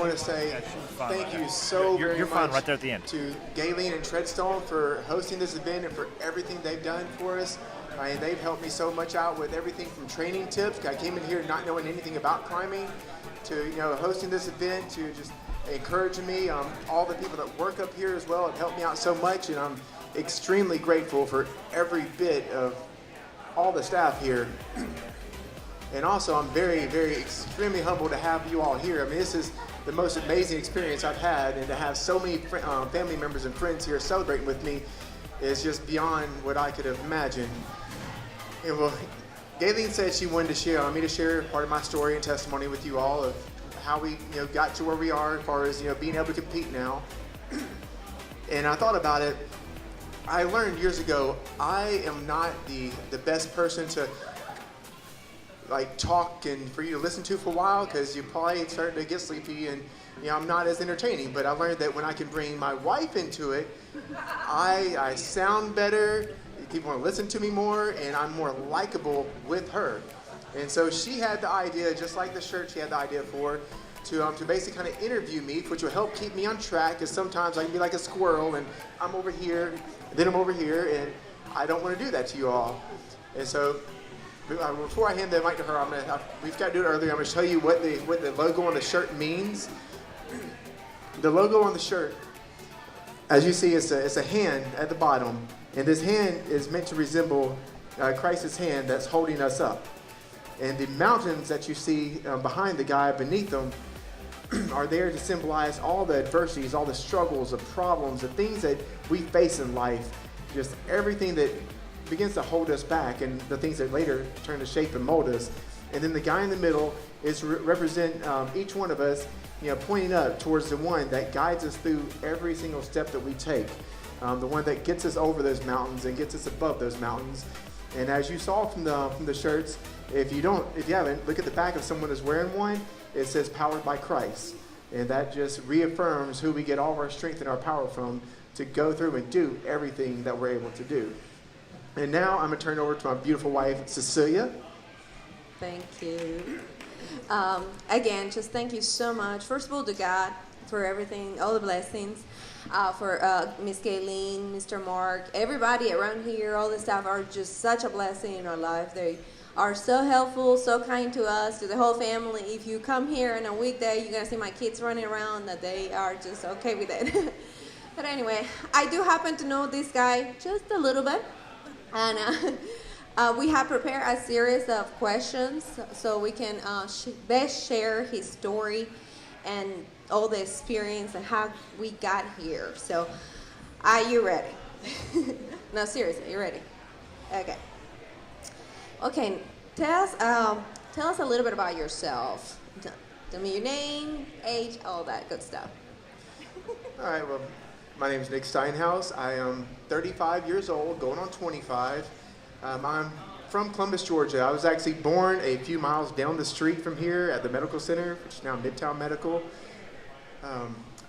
want to say Yeah, it should be fun thank right you there. so You're very fine much right there at the end. to Galen and Treadstone for hosting this event and for everything they've done for us. And they've helped me so much out with everything from training tips. I came in here not knowing anything about climbing, to hosting this event, to just encouraging me. All the people that work up here as well have helped me out so much, and I'm extremely grateful for every bit of all the staff here. And also, I'm very, very extremely humbled to have you all here. I mean, this is the most amazing experience I've had, and to have so many family members and friends here celebrating with me is just beyond what I could have imagined. And well, Galen said she wanted to share, me to share part of my story and testimony with you all of how we, got to where we are as far as, being able to compete now. And I thought about it. I learned years ago, I am not the best person to talk and for you to listen to for a while, because you probably start to get sleepy, and I'm not as entertaining. But I learned that when I can bring my wife into it, I sound better, people want to listen to me more, and I'm more likable with her. And so she had the idea, just like the shirt she had the idea for, to basically kind of interview me, which will help keep me on track, because sometimes I can be like a squirrel, and I'm over here, and then I'm over here, and I don't want to do that to you all. And so before I hand the mic to her, we've got to do it earlier. I'm going to tell you what the logo on the shirt means. The logo on the shirt, as you see, it's a hand at the bottom, and this hand is meant to resemble Christ's hand that's holding us up. And the mountains that you see behind the guy, beneath them, are there to symbolize all the adversities, all the struggles, the problems, the things that we face in life, just everything that begins to hold us back, and the things that later turn to shape and mold us. And then the guy in the middle is represent each one of us, pointing up towards the one that guides us through every single step that we take, the one that gets us over those mountains and gets us above those mountains. And as you saw from the shirts, if you haven't, look at the back of someone who's wearing one. It says "Powered by Christ," and that just reaffirms who we get all of our strength and our power from to go through and do everything that we're able to do. And now I'm going to turn it over to my beautiful wife, Cecilia. Thank you. Again, just thank you so much. First of all, to God for everything, all the blessings. For Miss Gayleen, Mr. Mark, everybody around here, all the staff are just such a blessing in our life. They are so helpful, so kind to us, to the whole family. If you come here on a weekday, you're going to see my kids running around, that they are just okay with it. But anyway, I do happen to know this guy just a little bit. And we have prepared a series of questions so we can best share his story and all the experience and how we got here. So, are you ready? No, seriously, you ready? Okay. Okay, tell us a little bit about yourself. Tell me your name, age, all that good stuff. All right, well, my name is Nick Steinhaus. I am 35 years old, going on 25. I'm from Columbus, Georgia. I was actually born a few miles down the street from here at the medical center, which is now Midtown Medical.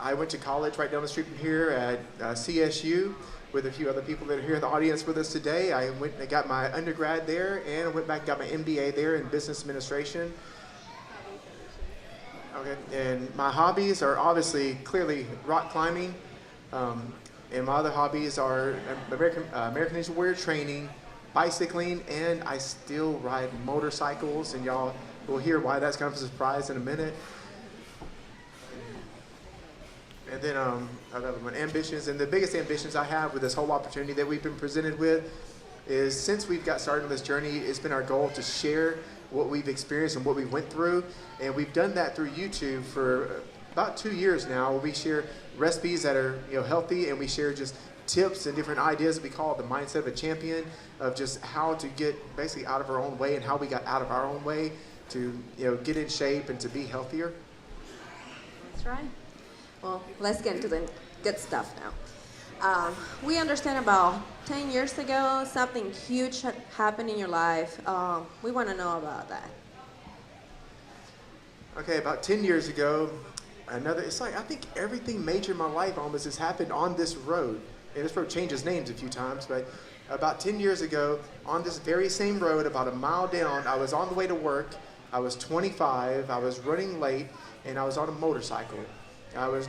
I went to college right down the street from here at CSU with a few other people that are here in the audience with us today. I went and got my undergrad there, and I went back and got my MBA there in business administration. Okay, and my hobbies are obviously clearly rock climbing, and my other hobbies are American Ninja Warrior training, bicycling, and I still ride motorcycles, and y'all will hear why that's kind of a surprise in a minute. And then other ambitions, and the biggest ambitions I have with this whole opportunity that we've been presented with is, since we've got started on this journey, it's been our goal to share what we've experienced and what we went through. And we've done that through YouTube for about 2 years now, where we share recipes that are healthy, and we share just tips and different ideas that we call it the mindset of a champion, of just how to get basically out of our own way and how we got out of our own way to get in shape and to be healthier. That's right. Well, let's get into the good stuff now. We understand about 10 years ago, something huge had happened in your life. We want to know about that. Okay, about 10 years ago, it's like, I think everything major in my life almost has happened on this road. And this road changes names a few times, but about 10 years ago, on this very same road, about a mile down, I was on the way to work, I was 25, I was running late, and I was on a motorcycle. I was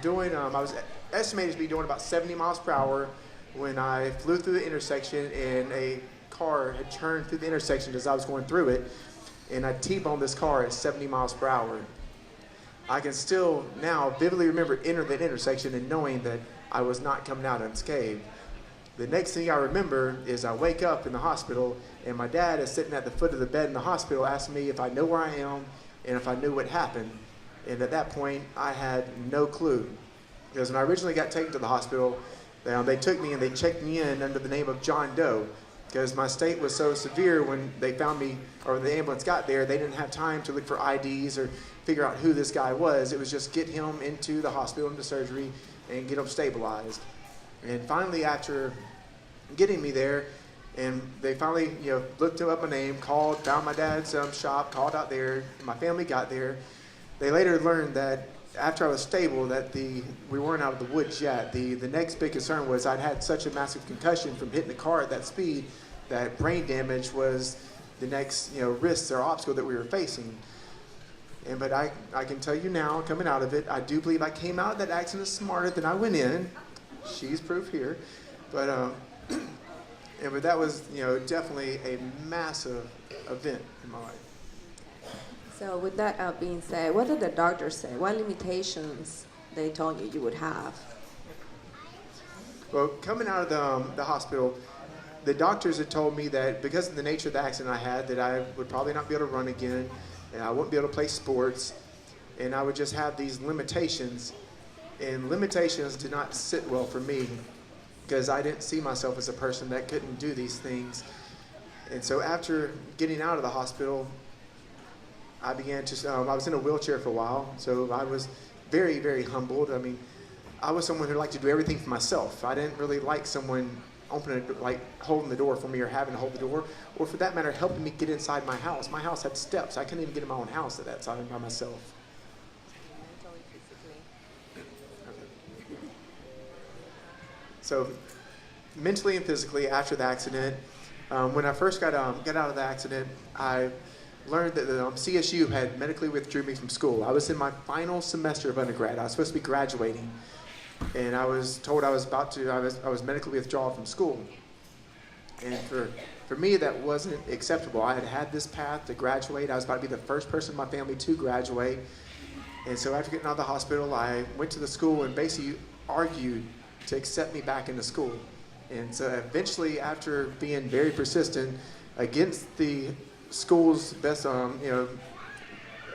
estimated to be doing about 70 miles per hour when I flew through the intersection and a car had turned through the intersection as I was going through it, and I T-boned this car at 70 miles per hour. I can still now vividly remember entering that intersection and knowing that I was not coming out unscathed. The next thing I remember is I wake up in the hospital and my dad is sitting at the foot of the bed in the hospital asking me if I know where I am and if I knew what happened. And at that point, I had no clue. Because when I originally got taken to the hospital, they took me and they checked me in under the name of John Doe. Because my state was so severe when they found me, or the ambulance got there, they didn't have time to look for IDs or figure out who this guy was. It was just get him into the hospital, into surgery, and get him stabilized. And finally, after getting me there, and they finally, looked up my name, called, found my dad's shop, called out there, and my family got there. They later learned that after I was stable, that we weren't out of the woods yet. The next big concern was I'd had such a massive concussion from hitting the car at that speed that brain damage was the next, risk or obstacle that we were facing. But I can tell you now, coming out of it, I do believe I came out of that accident smarter than I went in. She's proof here. But that was, definitely a massive event in my life. So with that being said, what did the doctors say? What limitations they told you would have? Well, coming out of the hospital, the doctors had told me that because of the nature of the accident I had, that I would probably not be able to run again, and I wouldn't be able to play sports, and I would just have these limitations. And limitations did not sit well for me because I didn't see myself as a person that couldn't do these things. And so after getting out of the hospital, I began to, I was in a wheelchair for a while, so I was very, very humbled. I mean, I was someone who liked to do everything for myself. I didn't really like someone holding the door for me or having to hold the door, or for that matter, helping me get inside my house. My house had steps. I couldn't even get in my own house at that time by myself. So mentally and physically after the accident, when I first got out of the accident, I learned that the CSU had medically withdrew me from school. I was in my final semester of undergrad. I was supposed to be graduating, and I was told I was medically withdrawn from school. And for me, that wasn't acceptable. I had this path to graduate. I was about to be the first person in my family to graduate. And so after getting out of the hospital, I went to the school and basically argued to accept me back into school. And so eventually, after being very persistent against the school's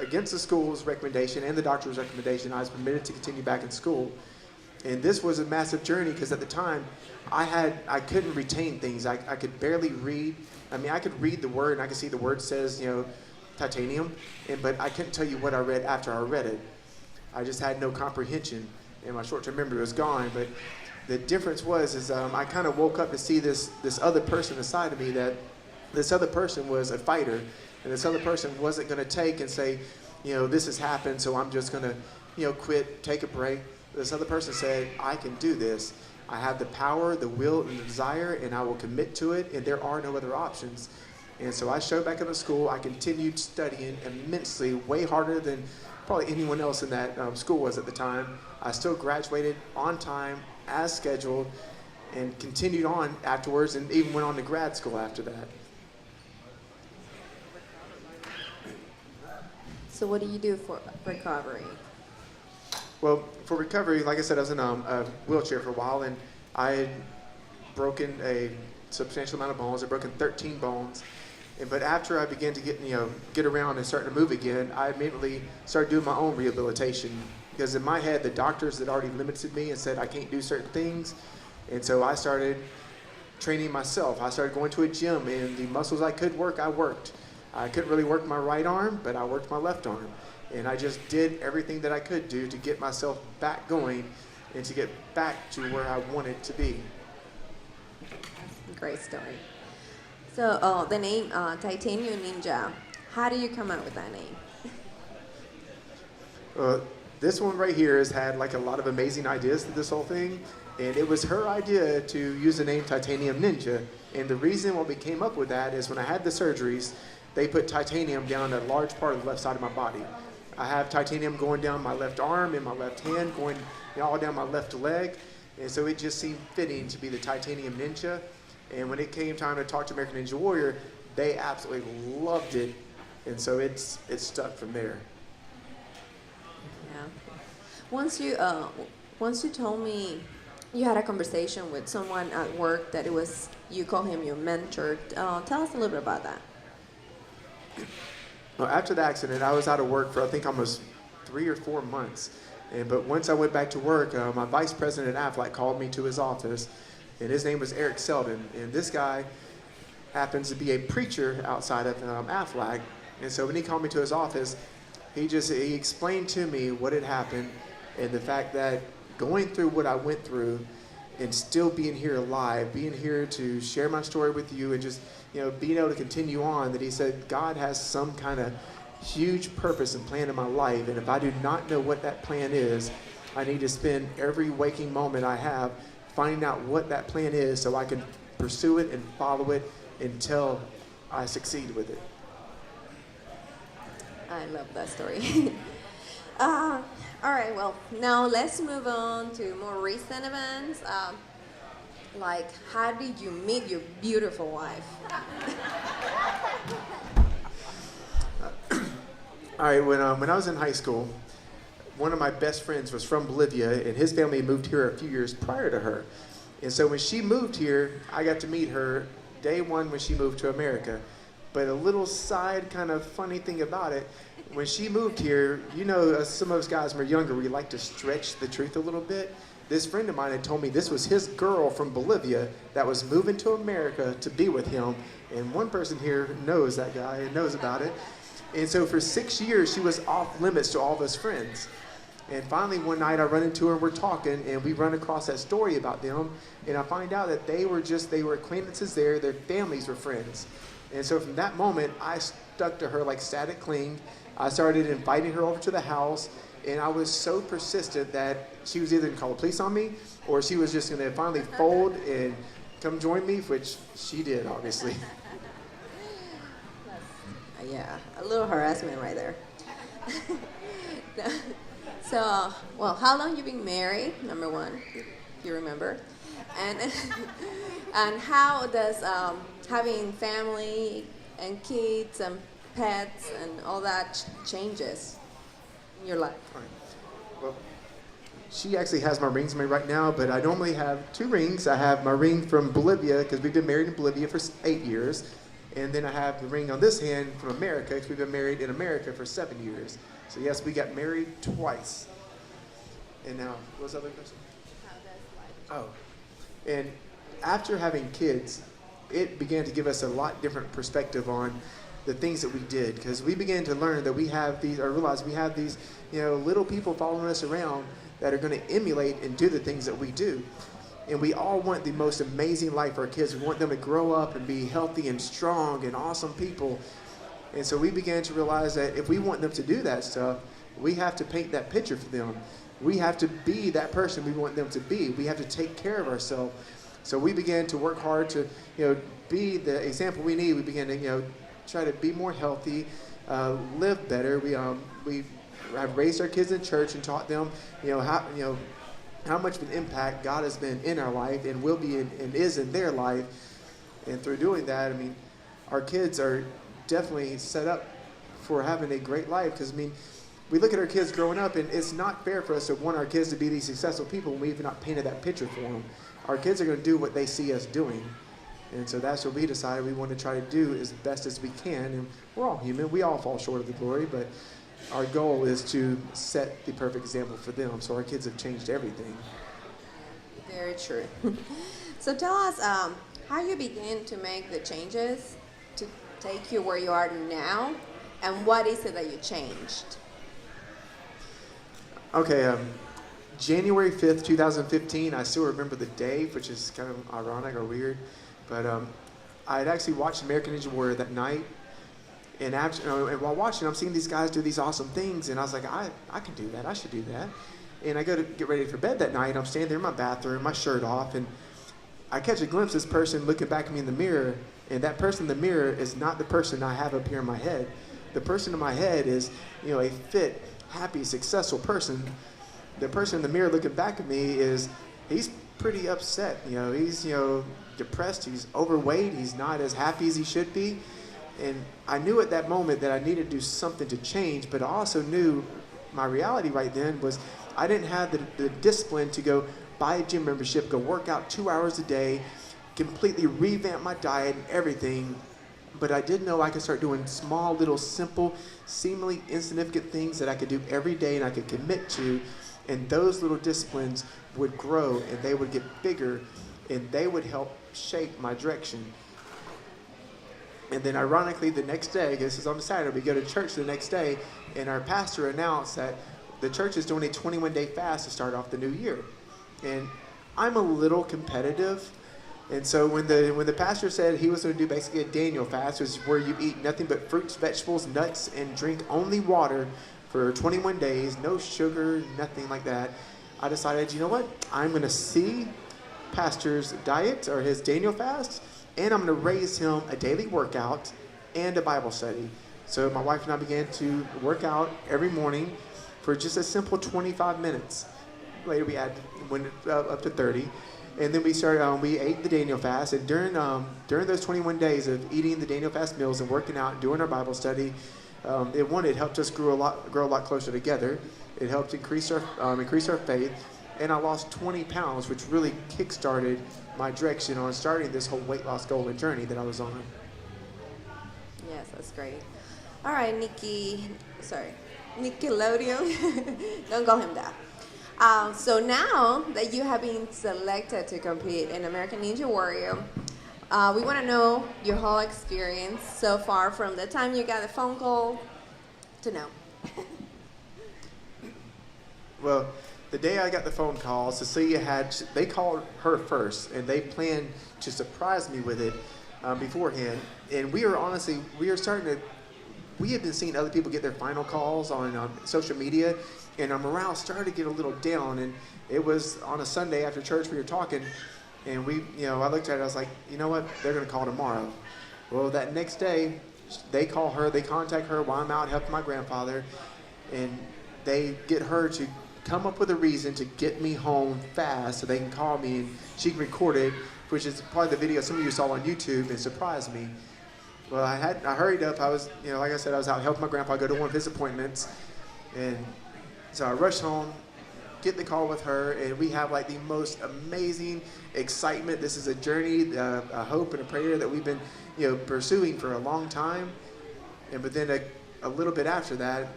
against the school's recommendation and the doctor's recommendation, I was permitted to continue back in school. And this was a massive journey because at the time, I couldn't retain things. I could barely read. I mean, I could read the word and I could see the word says, titanium, but I couldn't tell you what I read after I read it. I just had no comprehension, and my short-term memory was gone. But the difference was I kind of woke up to see this other person inside of me, that this other person was a fighter, and this other person wasn't going to take and say, this has happened, so I'm just going to, quit, take a break. This other person said, I can do this. I have the power, the will, and the desire, and I will commit to it, and there are no other options. And so I showed back up at school. I continued studying immensely, way harder than probably anyone else in that school was at the time. I still graduated on time, as scheduled, and continued on afterwards, and even went on to grad school after that. So what do you do for recovery? Well, for recovery, like I said, I was in a wheelchair for a while, and I had broken a substantial amount of bones. I'd broken 13 bones. But after I began to get around and start to move again, I immediately started doing my own rehabilitation. Because in my head, the doctors had already limited me and said I can't do certain things. And so I started training myself. I started going to a gym, and the muscles I could work, I worked. I couldn't really work my right arm, but I worked my left arm. And I just did everything that I could do to get myself back going and to get back to where I wanted to be. Great story. So the name Titanium Ninja, how do you come up with that name? This one right here has had a lot of amazing ideas to this whole thing. And it was her idea to use the name Titanium Ninja. And the reason why we came up with that is when I had the surgeries, they put titanium down a large part of the left side of my body. I have titanium going down my left arm and my left hand, going all down my left leg. And so it just seemed fitting to be the titanium ninja. And when it came time to talk to American Ninja Warrior, they absolutely loved it. And so it's stuck from there. Yeah. Once you told me you had a conversation with someone at work that it was, you call him your mentor. Tell us a little bit about that. Well, after the accident, I was out of work for I think almost 3 or 4 months. But once I went back to work, my vice president at Aflac called me to his office, and his name was Eric Selden. And this guy happens to be a preacher outside of Aflac. And so when he called me to his office, he explained to me what had happened and the fact that going through what I went through and still being here alive, being here to share my story with you and just, being able to continue on, that he said God has some kind of huge purpose and plan in my life. And if I do not know what that plan is, I need to spend every waking moment I have finding out what that plan is so I can pursue it and follow it until I succeed with it. I love that story. All right, well, now let's move on to more recent events. Like, how did you meet your beautiful wife? All right, when I was in high school, one of my best friends was from Bolivia, and his family moved here a few years prior to her. And so when she moved here, I got to meet her day one when she moved to America. But a little side kind of funny thing about it, when she moved here, some of us guys when we're younger, we like to stretch the truth a little bit. This friend of mine had told me this was his girl from Bolivia that was moving to America to be with him. And one person here knows that guy and knows about it. And so for 6 years, she was off limits to all of us friends. And finally, one night I run into her and we're talking, and we run across that story about them. And I find out that they were acquaintances there, their families were friends. And so from that moment, I stuck to her like static cling. I started inviting her over to the house, and I was so persistent that she was either going to call the police on me, or she was just going to finally fold and come join me, which she did, obviously. Yeah, a little harassment right there. So, well, how long you been married? Number one, if you remember, and and how does having family and kids and pets and all that changes in your life? All right. Well, she actually has my rings on me right now, but I normally have 2 rings. I have my ring from Bolivia, because we've been married in Bolivia for 8 years. And then I have the ring on this hand from America, because we've been married in America for 7 years. So yes, we got married twice. And now, what was the other question? How does life? Oh, and after having kids, it began to give us a lot different perspective on the things that we did, because we began to learn that realize we have these, little people following us around that are going to emulate and do the things that we do. And we all want the most amazing life for our kids. We want them to grow up and be healthy and strong and awesome people. And so we began to realize that if we want them to do that stuff, we have to paint that picture for them. We have to be that person we want them to be. We have to take care of ourselves. So we began to work hard to, be the example we need. We began to, try to be more healthy, live better. We have raised our kids in church and taught them, how much of an impact God has been in our life and will be and is in their life. And through doing that, our kids are definitely set up for having a great life. Because, we look at our kids growing up, and it's not fair for us to want our kids to be these successful people when we've not painted that picture for them. Our kids are going to do what they see us doing. And so that's what we decided we want to try to do as best as we can. And we're all human. We all fall short of the glory, but our goal is to set the perfect example for them. So our kids have changed everything. Very true. So tell us how you began to make the changes to take you where you are now, and what is it that you changed? Okay, January 5th, 2015, I still remember the day, which is kind of ironic or weird, but I had actually watched American Ninja Warrior that night, and and while watching, I'm seeing these guys do these awesome things, and I was like, I can do that, I should do that. And I go to get ready for bed that night, and I'm standing there in my bathroom, my shirt off, and I catch a glimpse of this person looking back at me in the mirror, And that person in the mirror is not the person I have up here in my head. The person in my head is, a fit, happy, successful person. The person in the mirror looking back at me he's pretty upset. He's, depressed. He's overweight. He's not as happy as he should be. And I knew at that moment that I needed to do something to change, but I also knew my reality right then was I didn't have the discipline to go buy a gym membership, go work out 2 hours a day, completely revamp my diet and everything. But I did know I could start doing small, little, simple, seemingly insignificant things that I could do every day and I could commit to. And those little disciplines would grow and they would get bigger and they would help shape my direction. And then ironically, the next day, this is on a Saturday, we go to church the next day, and our pastor announced that the church is doing a 21-day fast to start off the new year. And I'm a little competitive. And so when the pastor said he was going to do basically a Daniel fast, which is where you eat nothing but fruits, vegetables, nuts, and drink only water for 21 days, no sugar, nothing like that, I decided, you know what? I'm going to see pastor's diet or his Daniel fast, and I'm going to raise him a daily workout and a Bible study. So my wife and I began to work out every morning for just a simple 25 minutes. Later went up to 30. And then we started, we ate the Daniel fast. And during those 21 days of eating the Daniel fast meals and working out and doing our Bible study, it helped us grow a lot closer together. It helped increase our faith. And I lost 20 pounds, which really kick-started my direction on starting this whole weight loss goal and journey that I was on. Yes, that's great. All right, Nickelodeon. Don't call him that. So now that you have been selected to compete in American Ninja Warrior, we want to know your whole experience so far from the time you got the phone call to now. Well, the day I got the phone call, Cecilia they called her first, and they planned to surprise me with it beforehand. And we had been seeing other people get their final calls on social media, and our morale started to get a little down. And it was on a Sunday after church, we were talking, and I looked at it, I was like, you know what, they're going to call tomorrow. Well, that next day, they contact her while I'm out helping my grandfather, and they get her to come up with a reason to get me home fast so they can call me and she can record it, which is probably the video some of you saw on YouTube, and surprised me. Well, I hurried up. I was, like I said, I was out helping my grandpa go to one of his appointments, and so I rushed home, get the call with her, and we have like the most amazing excitement. This is a journey, a hope and a prayer that we've been, pursuing for a long time. But then a little bit after that,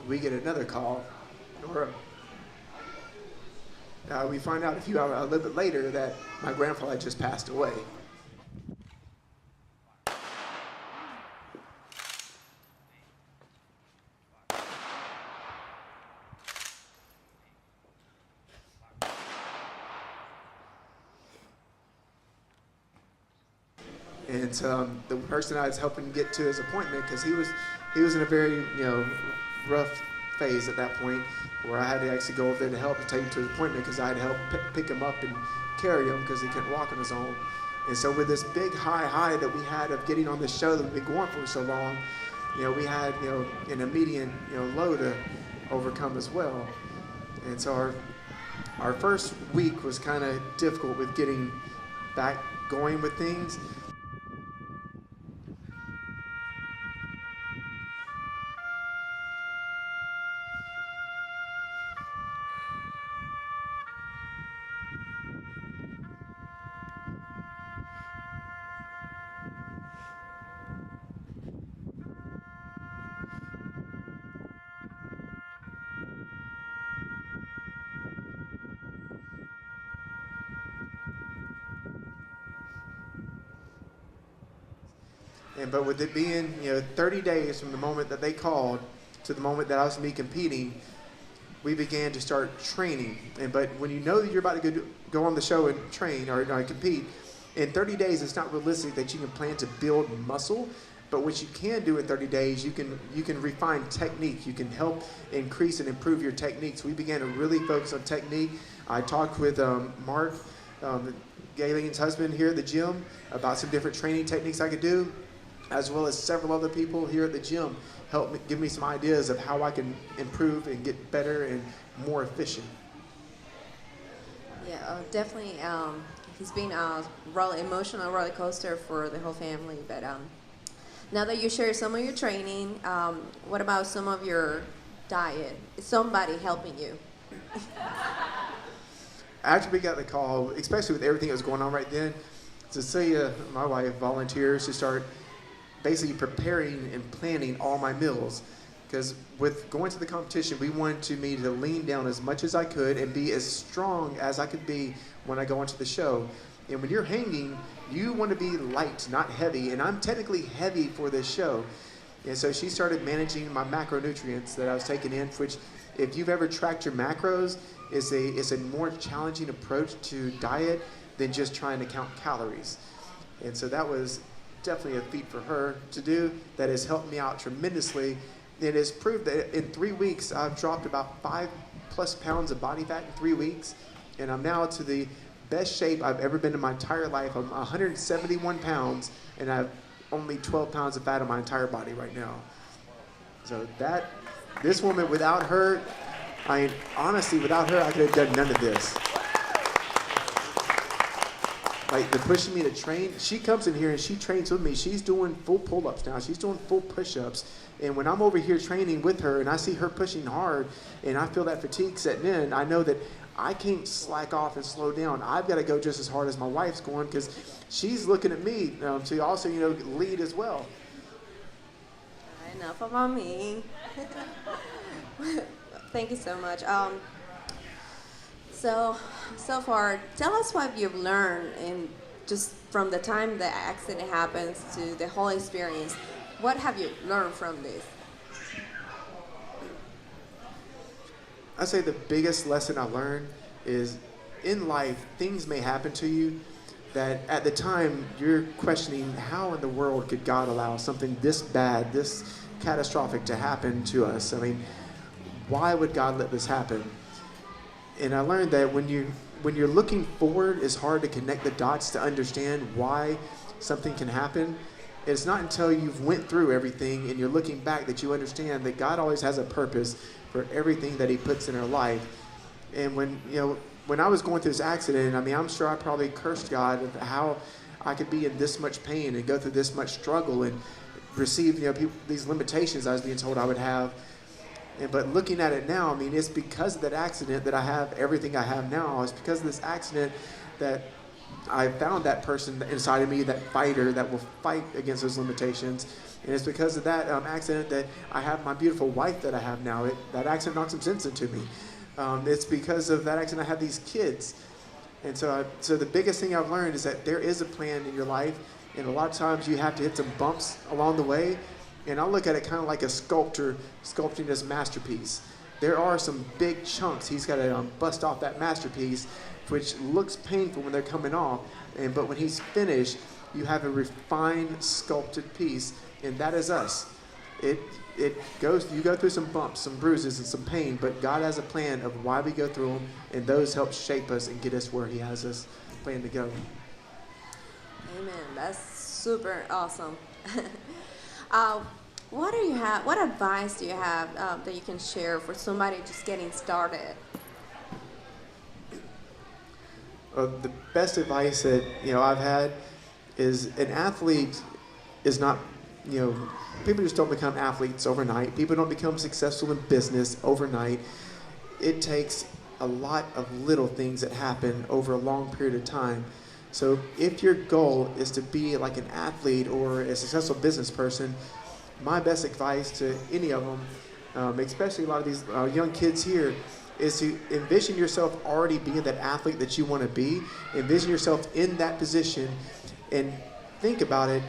we get another call, or we find out a little bit later that my grandfather had just passed away. And the person I was helping get to his appointment, because he was in a very rough phase at that point, where I had to actually go over there to help to take him to his appointment, because I had to help pick him up and carry him because he couldn't walk on his own. And so with this big high that we had of getting on this show that we've been going for so long, we had an immediate low to overcome as well. And so our first week was kind of difficult with getting back going with things. But with it being 30 days from the moment that they called to the moment that I was going to be competing, we began to start training. But when you know that you're about to go on the show and train or compete, in 30 days it's not realistic that you can plan to build muscle. But what you can do in 30 days, you can refine technique. You can help increase and improve your techniques. We began to really focus on technique. I talked with Mark, Galen's husband here at the gym about some different training techniques I could do, as well as several other people here at the gym help me, give me some ideas of how I can improve and get better and more efficient. Yeah, definitely. He's been a emotional roller coaster for the whole family. But now that you share some of your training, what about some of your diet? Is somebody helping you? After we got the call, especially with everything that was going on right then, Cecilia, my wife, volunteers to start basically preparing and planning all my meals. Because with going to the competition, we wanted me to lean down as much as I could and be as strong as I could be when I go into the show. And when you're hanging, you want to be light, not heavy. And I'm technically heavy for this show. And so she started managing my macronutrients that I was taking in, which if you've ever tracked your macros, is a more challenging approach to diet than just trying to count calories. And so that was definitely a feat for her to do that has helped me out tremendously. It has proved that in 3 weeks, I've dropped about 5+ pounds of body fat in 3 weeks. And I'm now to the best shape I've ever been in my entire life. I'm 171 pounds, and I have only 12 pounds of fat on my entire body right now. So this woman, without her, honestly, without her, I could have done none of this. Like, the pushing me to train, she comes in here and she trains with me. She's doing full pull-ups now. She's doing full push-ups. And when I'm over here training with her and I see her pushing hard and I feel that fatigue setting in, I know that I can't slack off and slow down. I've got to go just as hard as my wife's going because she's looking at me to also, lead as well. Enough about me. Thank you so much. So far, tell us what you've learned and just from the time the accident happens to the whole experience. What have you learned from this? I'd say the biggest lesson I learned is in life, things may happen to you that at the time you're questioning how in the world could God allow something this bad, this catastrophic to happen to us? I mean, why would God let this happen? And I learned that when you're looking forward, it's hard to connect the dots to understand why something can happen. It's not until you've went through everything and you're looking back that you understand that God always has a purpose for everything that he puts in our life. And when I was going through this accident, I mean, I'm sure I probably cursed God of how I could be in this much pain and go through this much struggle and receive these limitations I was being told I would have. But looking at it now, I mean, it's because of that accident that I have everything I have now. It's because of this accident that I found that person inside of me, that fighter that will fight against those limitations. And it's because of that accident that I have my beautiful wife that I have now. That accident knocked some sense into me. It's because of that accident I have these kids. And so the biggest thing I've learned is that there is a plan in your life. And a lot of times you have to hit some bumps along the way. And I look at it kind of like a sculptor sculpting his masterpiece. There are some big chunks he's got to bust off that masterpiece, which looks painful when they're coming off. But when he's finished, you have a refined, sculpted piece, and that is us. You go through some bumps, some bruises, and some pain, but God has a plan of why we go through them, and those help shape us and get us where he has us planned to go. Amen. That's super awesome. What advice do you have that you can share for somebody just getting started? The best advice that I've had is an athlete is not people just don't become athletes overnight. People don't become successful in business overnight. It takes a lot of little things that happen over a long period of time. So if your goal is to be like an athlete or a successful business person, my best advice to any of them, especially a lot of these young kids here, is to envision yourself already being that athlete that you want to be. Envision yourself in that position and think about it.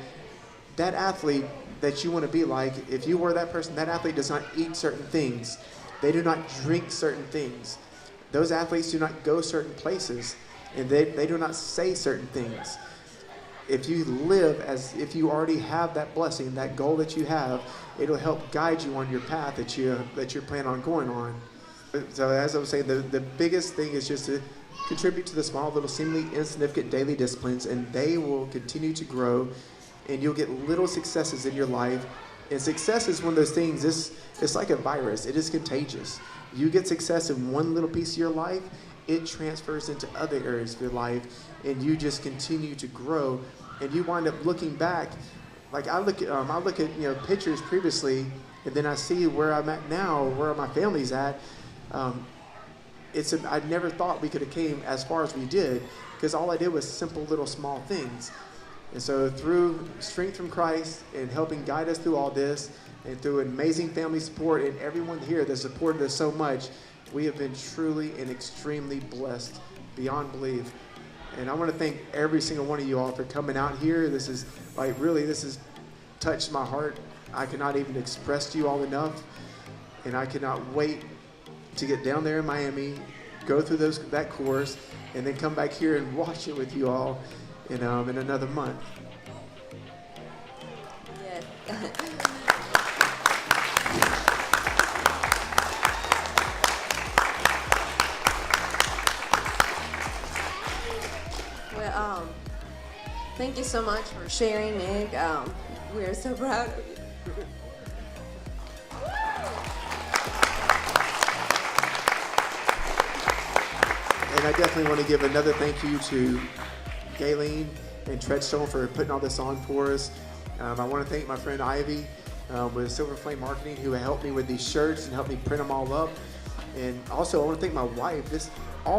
That athlete that you want to be like, if you were that person, that athlete does not eat certain things. They do not drink certain things. Those athletes do not go certain places, and they do not say certain things. If you live as if you already have that blessing, that goal that you have, it'll help guide you on your path that you're planning on going on. So as I was saying, the biggest thing is just to contribute to the small, little, seemingly insignificant daily disciplines, and they will continue to grow, and you'll get little successes in your life. And success is one of those things, it's like a virus. It is contagious. You get success in one little piece of your life, it transfers into other areas of your life, and you just continue to grow, and you wind up looking back. Like I look at pictures previously, and then I see where I'm at now, where my family's at. I never thought we could have came as far as we did, because all I did was simple little small things. And so through strength from Christ and helping guide us through all this, and through amazing family support and everyone here that supported us so much, we have been truly and extremely blessed beyond belief. And I want to thank every single one of you all for coming out here. This has touched my heart. I cannot even express to you all enough. And I cannot wait to get down there in Miami, go through that course, and then come back here and watch it with you all in another month. Yes. Well, thank you so much for sharing, Nick. We're so proud of you. And I definitely want to give another thank you to Gayleen and Treadstone for putting all this on for us. I want to thank my friend Ivy with Silver Flame Marketing, who helped me with these shirts and helped me print them all up. And also I want to thank my wife. A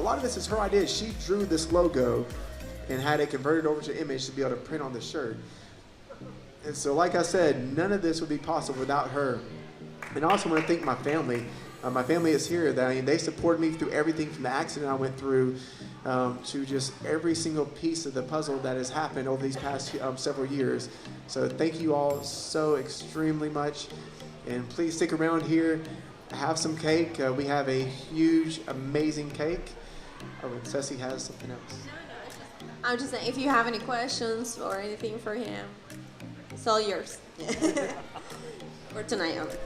lot of this is her idea. She drew this logo and had it converted over to image to be able to print on the shirt. And so, like I said, none of this would be possible without her. And I also want to thank my family. My family is here. They supported me through everything from the accident I went through to just every single piece of the puzzle that has happened over these past several years. So thank you all so extremely much. And please stick around here. Have some cake. We have a huge, amazing cake. Oh, and Ceci has something else. I'm just saying, if you have any questions or anything for him, it's all yours. For tonight only.